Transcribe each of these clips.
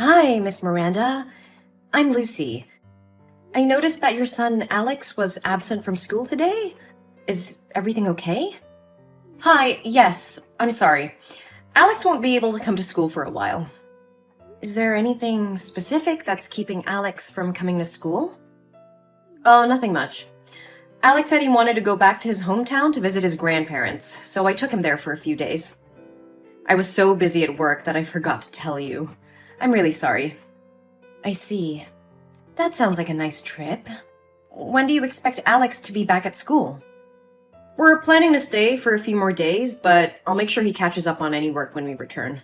Hi, Miss Miranda. I'm Lucy. I noticed that your son Alex was absent from school today. Is everything okay? Hi, yes, I'm sorry. Alex won't be able to come to school for a while. Is there anything specific that's keeping Alex from coming to school? Oh, nothing much. Alex said he wanted to go back to his hometown to visit his grandparents, so I took him there for a few days. I was so busy at work that I forgot to tell you. I'm really sorry. I see. That sounds like a nice trip. When do you expect Alex to be back at school? We're planning to stay for a few more days, but I'll make sure he catches up on any work when we return.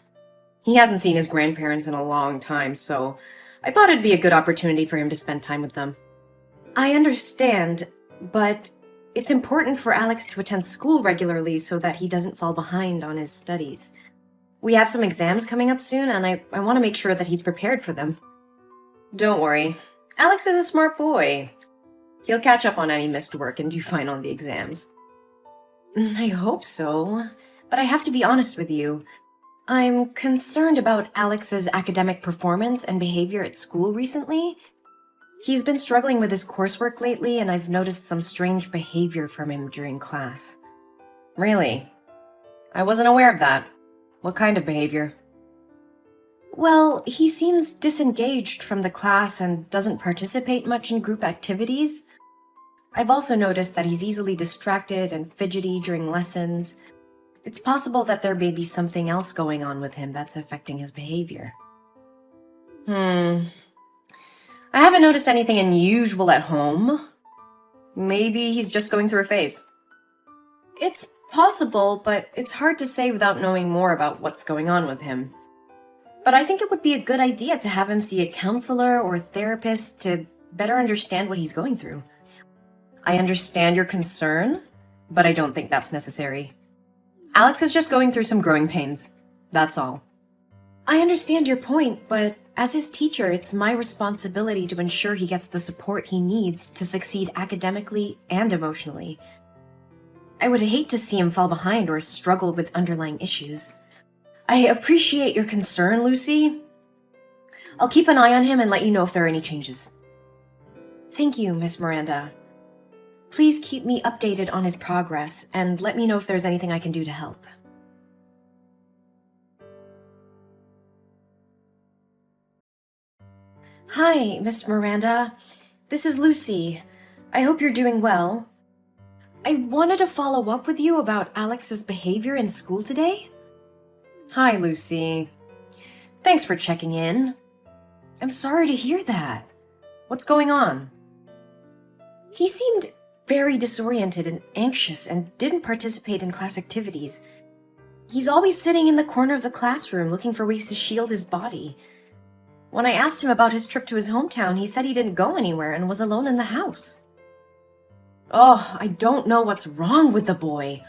He hasn't seen his grandparents in a long time, so I thought it'd be a good opportunity for him to spend time with them. I understand, but it's important for Alex to attend school regularly so that he doesn't fall behind on his studies. We have some exams coming up soon, and I want to make sure that he's prepared for them. Don't worry. Alex is a smart boy. He'll catch up on any missed work and do fine on the exams. I hope so, but I have to be honest with you. I'm concerned about Alex's academic performance and behavior at school recently. He's been struggling with his coursework lately, and I've noticed some strange behavior from him during class. Really? I wasn't aware of that. What kind of behavior? Well, he seems disengaged from the class and doesn't participate much in group activities. I've also noticed that he's easily distracted and fidgety during lessons. It's possible that there may be something else going on with him that's affecting his behavior. I haven't noticed anything unusual at home. Maybe he's just going through a phase. It's possible, but it's hard to say without knowing more about what's going on with him. But I think it would be a good idea to have him see a counselor or a therapist to better understand what he's going through. I understand your concern, but I don't think that's necessary. Alex is just going through some growing pains. That's all. I understand your point, but as his teacher, it's my responsibility to ensure he gets the support he needs to succeed academically and emotionally. I would hate to see him fall behind or struggle with underlying issues. I appreciate your concern, Lucy. I'll keep an eye on him and let you know if there are any changes. Thank you, Miss Miranda. Please keep me updated on his progress and let me know if there's anything I can do to help. Hi, Miss Miranda. This is Lucy. I hope you're doing well. I wanted to follow up with you about Alex's behavior in school today. Hi, Lucy. Thanks for checking in. I'm sorry to hear that. What's going on? He seemed very disoriented and anxious and didn't participate in class activities. He's always sitting in the corner of the classroom looking for ways to shield his body. When I asked him about his trip to his hometown, he said he didn't go anywhere and was alone in the house. Oh, I don't know what's wrong with the boy.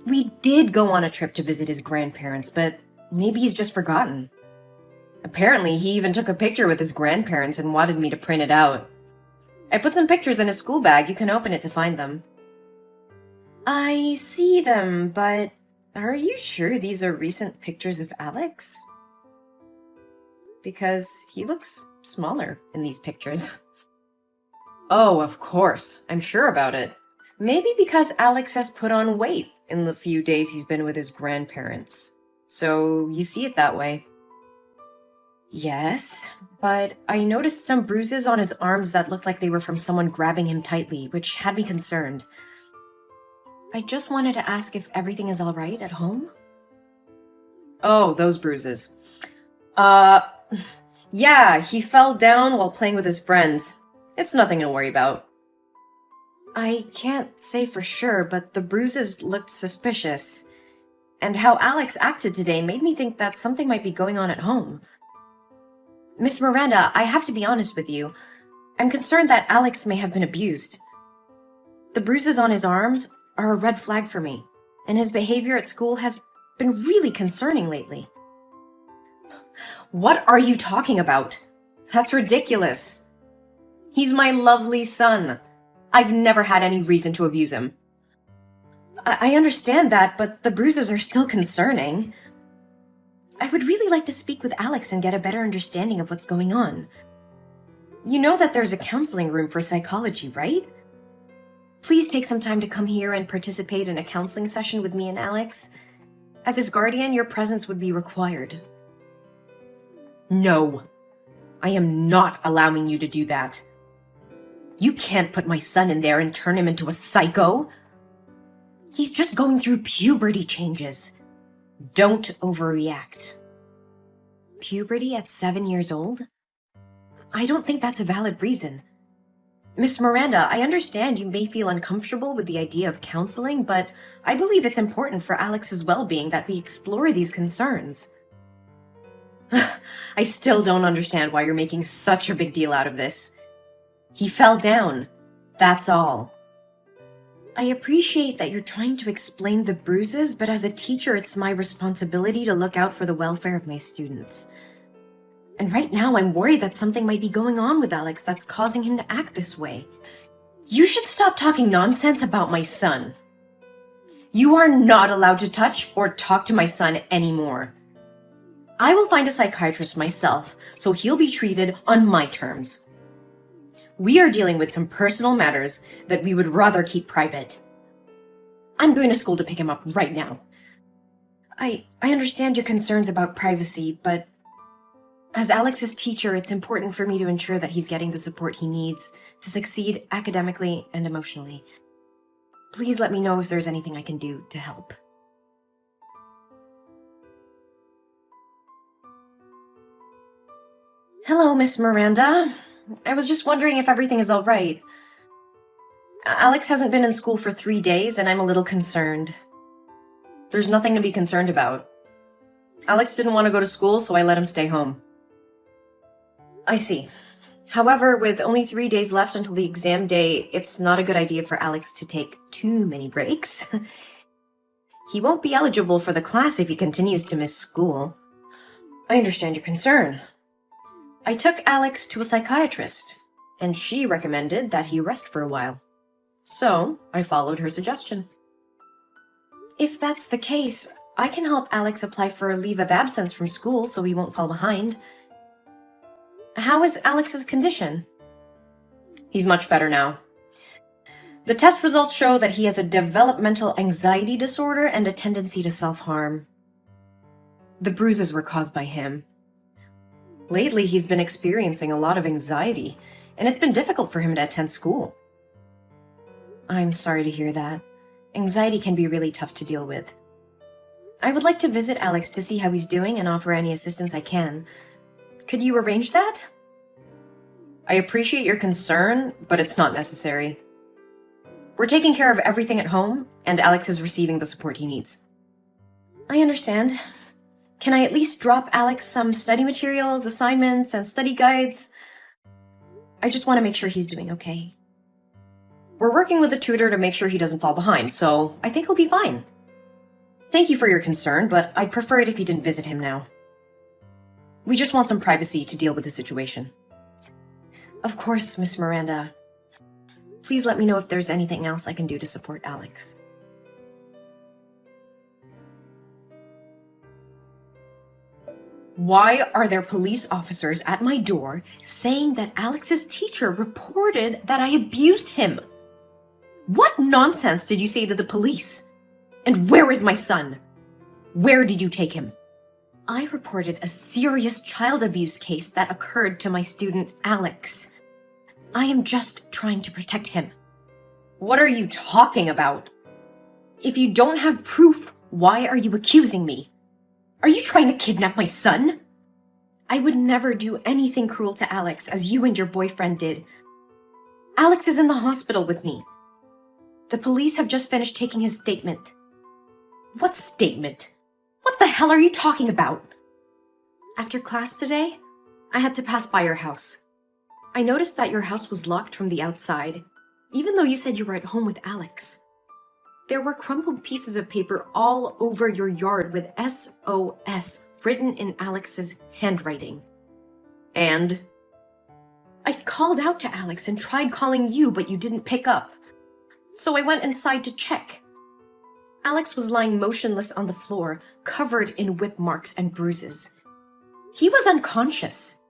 We did go on a trip to visit his grandparents, but maybe he's just forgotten. Apparently, he even took a picture with his grandparents and wanted me to print it out. I put some pictures in his school bag. You can open it to find them. I see them, but are you sure these are recent pictures of Alex? Because he looks smaller in these pictures. Oh, of course. I'm sure about it. Maybe because Alex has put on weight in the few days he's been with his grandparents. So you see it that way. Yes, but I noticed some bruises on his arms that looked like they were from someone grabbing him tightly, which had me concerned. I just wanted to ask if everything is all right at home. Oh, those bruises. Yeah, he fell down while playing with his friends. It's nothing to worry about. I can't say for sure, but the bruises looked suspicious. And how Alex acted today made me think that something might be going on at home. Miss Miranda, I have to be honest with you. I'm concerned that Alex may have been abused. The bruises on his arms are a red flag for me, and his behavior at school has been really concerning lately. What are you talking about? That's ridiculous. He's my lovely son. I've never had any reason to abuse him. I understand that, but the bruises are still concerning. I would really like to speak with Alex and get a better understanding of what's going on. You know that there's a counseling room for psychology, right? Please take some time to come here and participate in a counseling session with me and Alex. As his guardian, your presence would be required. No, I am not allowing you to do that. You can't put my son in there and turn him into a psycho. He's just going through puberty changes. Don't overreact. Puberty at 7 years old? I don't think that's a valid reason. Miss Miranda, I understand you may feel uncomfortable with the idea of counseling, but I believe it's important for Alex's well-being that we explore these concerns. I still don't understand why you're making such a big deal out of this. He fell down. That's all. I appreciate that you're trying to explain the bruises, but as a teacher, it's my responsibility to look out for the welfare of my students. And right now, I'm worried that something might be going on with Alex that's causing him to act this way. You should stop talking nonsense about my son. You are not allowed to touch or talk to my son anymore. I will find a psychiatrist myself, so he'll be treated on my terms. We are dealing with some personal matters that we would rather keep private. I'm going to school to pick him up right now. I understand your concerns about privacy, but as Alex's teacher, it's important for me to ensure that he's getting the support he needs to succeed academically and emotionally. Please let me know if there's anything I can do to help. Hello, Miss Miranda. I was just wondering if everything is all right. Alex hasn't been in school for 3 days, and I'm a little concerned. There's nothing to be concerned about. Alex didn't want to go to school, so I let him stay home. I see. However, with only 3 days left until the exam day, it's not a good idea for Alex to take too many breaks. He won't be eligible for the class if he continues to miss school. I understand your concern. I took Alex to a psychiatrist, and she recommended that he rest for a while. So, I followed her suggestion. If that's the case, I can help Alex apply for a leave of absence from school so he won't fall behind. How is Alex's condition? He's much better now. The test results show that he has a developmental anxiety disorder and a tendency to self-harm. The bruises were caused by him. Lately, he's been experiencing a lot of anxiety, and it's been difficult for him to attend school. I'm sorry to hear that. Anxiety can be really tough to deal with. I would like to visit Alex to see how he's doing and offer any assistance I can. Could you arrange that? I appreciate your concern, but it's not necessary. We're taking care of everything at home, and Alex is receiving the support he needs. I understand. Can I at least drop Alex some study materials, assignments, and study guides? I just want to make sure he's doing okay. We're working with a tutor to make sure he doesn't fall behind, so I think he'll be fine. Thank you for your concern, but I'd prefer it if you didn't visit him now. We just want some privacy to deal with the situation. Of course, Miss Miranda. Please let me know if there's anything else I can do to support Alex. Why are there police officers at my door saying that Alex's teacher reported that I abused him? What nonsense did you say to the police? And where is my son? Where did you take him? I reported a serious child abuse case that occurred to my student Alex. I am just trying to protect him. What are you talking about? If you don't have proof, why are you accusing me? Are you trying to kidnap my son? I would never do anything cruel to Alex as you and your boyfriend did. Alex is in the hospital with me. The police have just finished taking his statement. What statement? What the hell are you talking about? After class today, I had to pass by your house. I noticed that your house was locked from the outside, even though you said you were at home with Alex. There were crumpled pieces of paper all over your yard with SOS written in Alex's handwriting. And? I called out to Alex and tried calling you, but you didn't pick up. So I went inside to check. Alex was lying motionless on the floor, covered in whip marks and bruises. He was unconscious.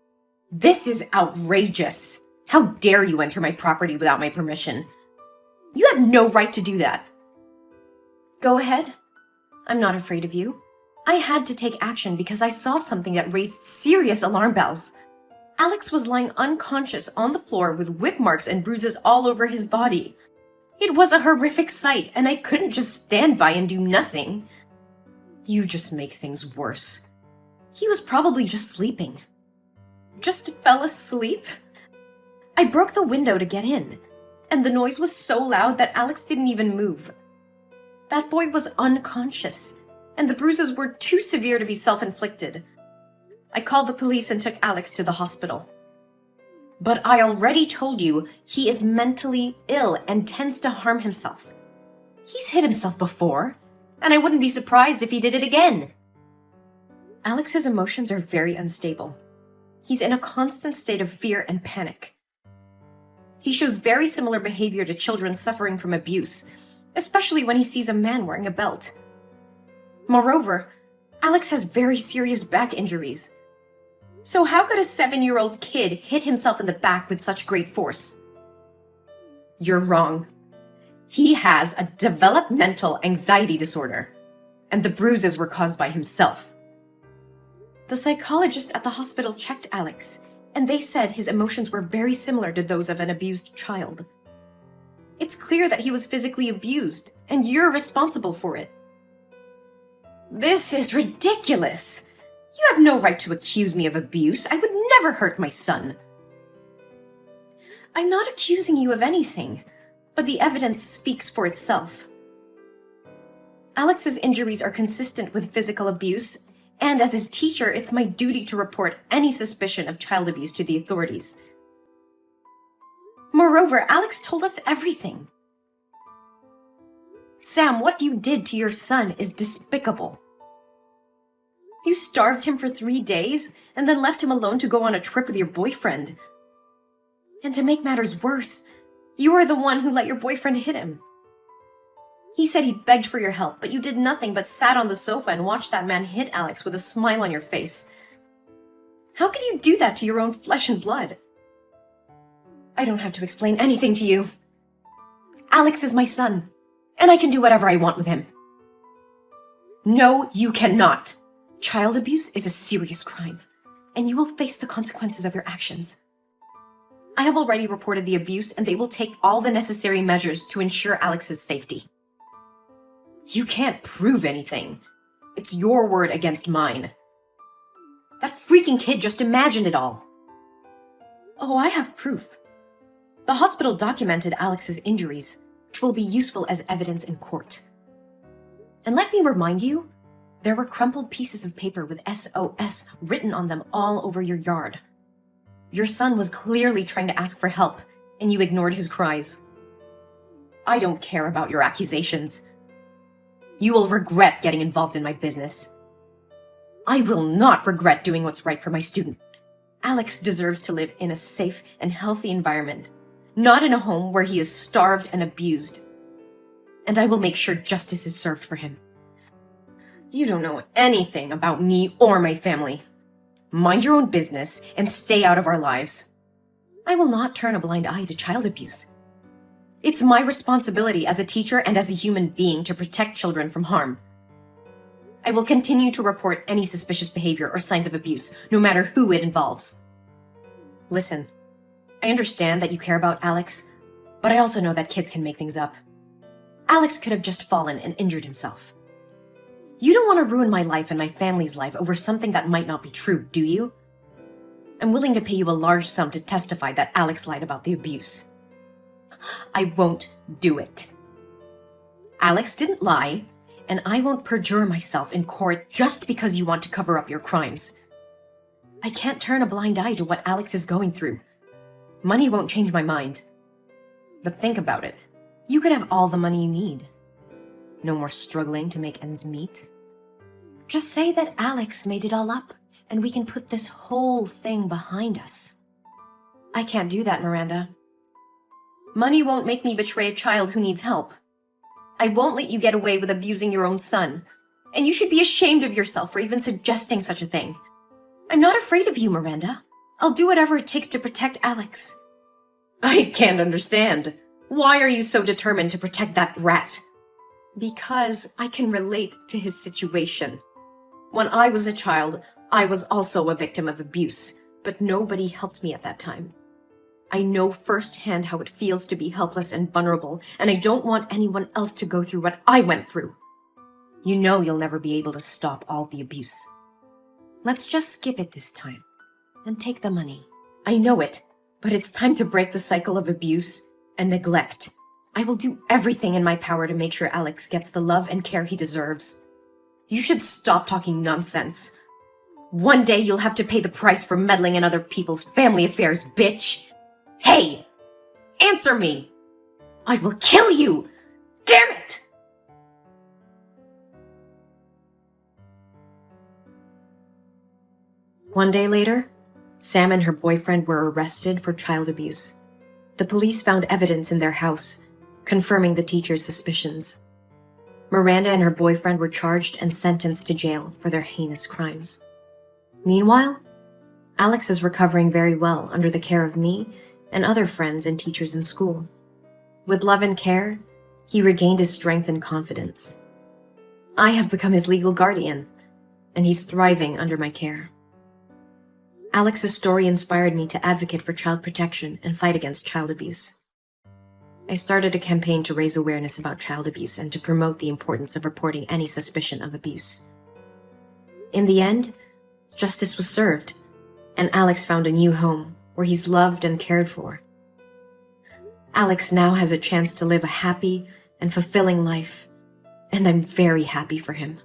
This is outrageous. How dare you enter my property without my permission? You have no right to do that. Go ahead. I'm not afraid of you. I had to take action because I saw something that raised serious alarm bells. Alex was lying unconscious on the floor with whip marks and bruises all over his body. It was a horrific sight, and I couldn't just stand by and do nothing. You just make things worse. He was probably just sleeping. Just fell asleep? I broke the window to get in, and the noise was so loud that Alex didn't even move. That boy was unconscious, and the bruises were too severe to be self-inflicted. I called the police and took Alex to the hospital. But I already told you he is mentally ill and tends to harm himself. He's hit himself before, and I wouldn't be surprised if he did it again. Alex's emotions are very unstable. He's in a constant state of fear and panic. He shows very similar behavior to children suffering from abuse, especially when he sees a man wearing a belt. Moreover, Alex has very serious back injuries. So how could a 7-year-old kid hit himself in the back with such great force? You're wrong. He has a developmental anxiety disorder, and the bruises were caused by himself. The psychologists at the hospital checked Alex, and they said his emotions were very similar to those of an abused child. It's clear that he was physically abused, and you're responsible for it. This is ridiculous! You have no right to accuse me of abuse. I would never hurt my son. I'm not accusing you of anything, but the evidence speaks for itself. Alex's injuries are consistent with physical abuse, and as his teacher, it's my duty to report any suspicion of child abuse to the authorities. Moreover, Alex told us everything. Sam, what you did to your son is despicable. You starved him for 3 days and then left him alone to go on a trip with your boyfriend. And to make matters worse, you are the one who let your boyfriend hit him. He said he begged for your help, but you did nothing but sat on the sofa and watched that man hit Alex with a smile on your face. How could you do that to your own flesh and blood? I don't have to explain anything to you. Alex is my son, and I can do whatever I want with him. No, you cannot. Child abuse is a serious crime, and you will face the consequences of your actions. I have already reported the abuse, and they will take all the necessary measures to ensure Alex's safety. You can't prove anything. It's your word against mine. That freaking kid just imagined it all. Oh, I have proof. The hospital documented Alex's injuries, which will be useful as evidence in court. And let me remind you, there were crumpled pieces of paper with SOS written on them all over your yard. Your son was clearly trying to ask for help, and you ignored his cries. I don't care about your accusations. You will regret getting involved in my business. I will not regret doing what's right for my student. Alex deserves to live in a safe and healthy environment, not in a home where he is starved and abused. And I will make sure justice is served for him. You don't know anything about me or my family. Mind your own business and stay out of our lives. I will not turn a blind eye to child abuse. It's my responsibility as a teacher and as a human being to protect children from harm. I will continue to report any suspicious behavior or signs of abuse, no matter who it involves. Listen, I understand that you care about Alex, but I also know that kids can make things up. Alex could have just fallen and injured himself. You don't want to ruin my life and my family's life over something that might not be true, do you? I'm willing to pay you a large sum to testify that Alex lied about the abuse. I won't do it. Alex didn't lie, and I won't perjure myself in court just because you want to cover up your crimes. I can't turn a blind eye to what Alex is going through. Money won't change my mind. But think about it. You could have all the money you need. No more struggling to make ends meet. Just say that Alex made it all up, and we can put this whole thing behind us. I can't do that, Miranda. Money won't make me betray a child who needs help. I won't let you get away with abusing your own son. And you should be ashamed of yourself for even suggesting such a thing. I'm not afraid of you, Miranda. I'll do whatever it takes to protect Alex. I can't understand. Why are you so determined to protect that brat? Because I can relate to his situation. When I was a child, I was also a victim of abuse, but nobody helped me at that time. I know firsthand how it feels to be helpless and vulnerable, and I don't want anyone else to go through what I went through. You know you'll never be able to stop all the abuse. Let's just skip it this time and take the money. I know it, but it's time to break the cycle of abuse and neglect. I will do everything in my power to make sure Alex gets the love and care he deserves. You should stop talking nonsense. One day you'll have to pay the price for meddling in other people's family affairs, bitch! Hey! Answer me! I will kill you! Damn it! One day later, Sam and her boyfriend were arrested for child abuse. The police found evidence in their house, confirming the teacher's suspicions. Miranda and her boyfriend were charged and sentenced to jail for their heinous crimes. Meanwhile, Alex is recovering very well under the care of me and other friends and teachers in school. With love and care, he regained his strength and confidence. I have become his legal guardian, and he's thriving under my care. Alex's story inspired me to advocate for child protection and fight against child abuse. I started a campaign to raise awareness about child abuse and to promote the importance of reporting any suspicion of abuse. In the end, justice was served, and Alex found a new home where he's loved and cared for. Alex now has a chance to live a happy and fulfilling life, and I'm very happy for him.